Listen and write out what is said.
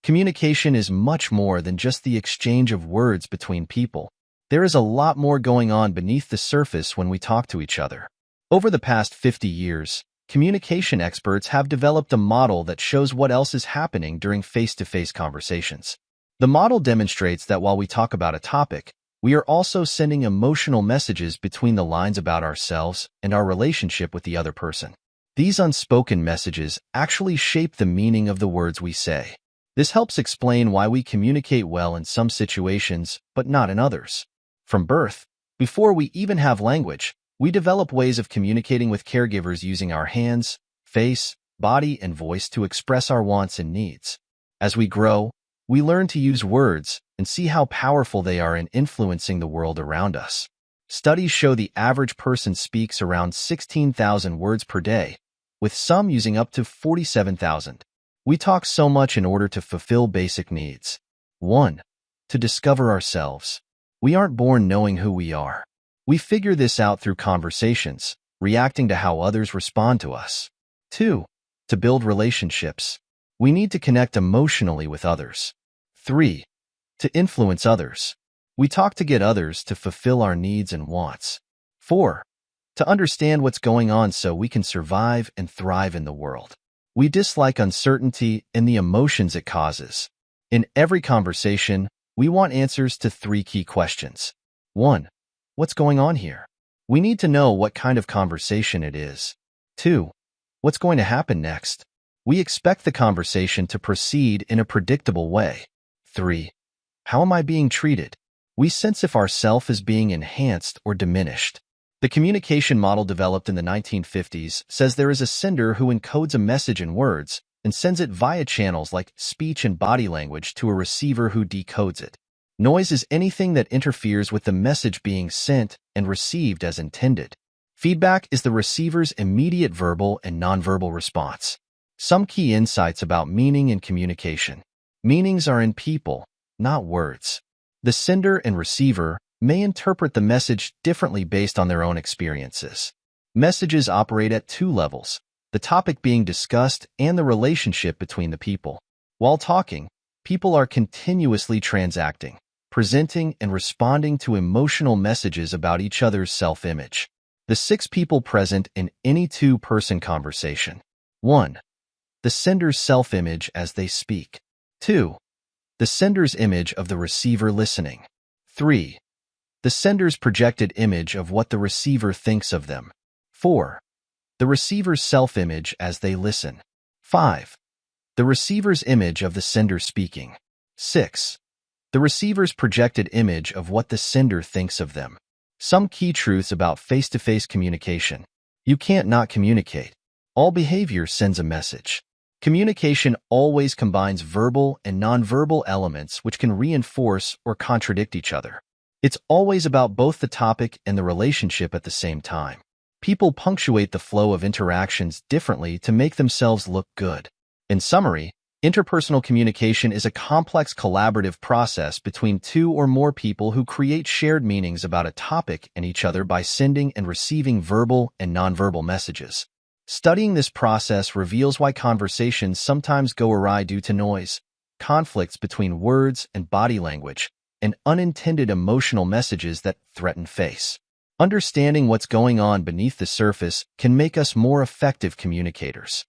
Communication is much more than just the exchange of words between people. There is a lot more going on beneath the surface when we talk to each other. Over the past 50 years, communication experts have developed a model that shows what else is happening during face-to-face conversations. The model demonstrates that while we talk about a topic, we are also sending emotional messages between the lines about ourselves and our relationship with the other person. These unspoken messages actually shape the meaning of the words we say. This helps explain why we communicate well in some situations, but not in others. From birth, before we even have language, we develop ways of communicating with caregivers using our hands, face, body, and voice to express our wants and needs. As we grow, we learn to use words and see how powerful they are in influencing the world around us. Studies show the average person speaks around 16,000 words per day, with some using up to 47,000. We talk so much in order to fulfill basic needs. 1. To discover ourselves. We aren't born knowing who we are. We figure this out through conversations, reacting to how others respond to us. 2. To build relationships. We need to connect emotionally with others. 3. To influence others. We talk to get others to fulfill our needs and wants. 4. To understand what's going on so we can survive and thrive in the world. We dislike uncertainty and the emotions it causes. In every conversation, we want answers to 3 key questions. 1. What's going on here? We need to know what kind of conversation it is. 2. What's going to happen next? We expect the conversation to proceed in a predictable way. 3. How am I being treated? We sense if our self is being enhanced or diminished. The communication model developed in the 1950s says there is a sender who encodes a message in words and sends it via channels like speech and body language to a receiver who decodes it. Noise is anything that interferes with the message being sent and received as intended. Feedback is the receiver's immediate verbal and nonverbal response. Some key insights about meaning and communication. Meanings are in people, not words. The sender and receiver may interpret the message differently based on their own experiences. Messages operate at 2 levels, the topic being discussed and the relationship between the people. While talking, people are continuously transacting, presenting and responding to emotional messages about each other's self-image. The 6 people present in any 2-person conversation. 1. The sender's self-image as they speak. 2. The sender's image of the receiver listening. 3. The sender's projected image of what the receiver thinks of them. 4. The receiver's self-image as they listen. 5. The receiver's image of the sender speaking. 6. The receiver's projected image of what the sender thinks of them. Some key truths about face-to-face communication. You can't not communicate. All behavior sends a message. Communication always combines verbal and nonverbal elements which can reinforce or contradict each other. It's always about both the topic and the relationship at the same time. People punctuate the flow of interactions differently to make themselves look good. In summary, interpersonal communication is a complex collaborative process between 2 or more people who create shared meanings about a topic and each other by sending and receiving verbal and nonverbal messages. Studying this process reveals why conversations sometimes go awry due to noise, conflicts between words and body language, and unintended emotional messages that threaten face. Understanding what's going on beneath the surface can make us more effective communicators.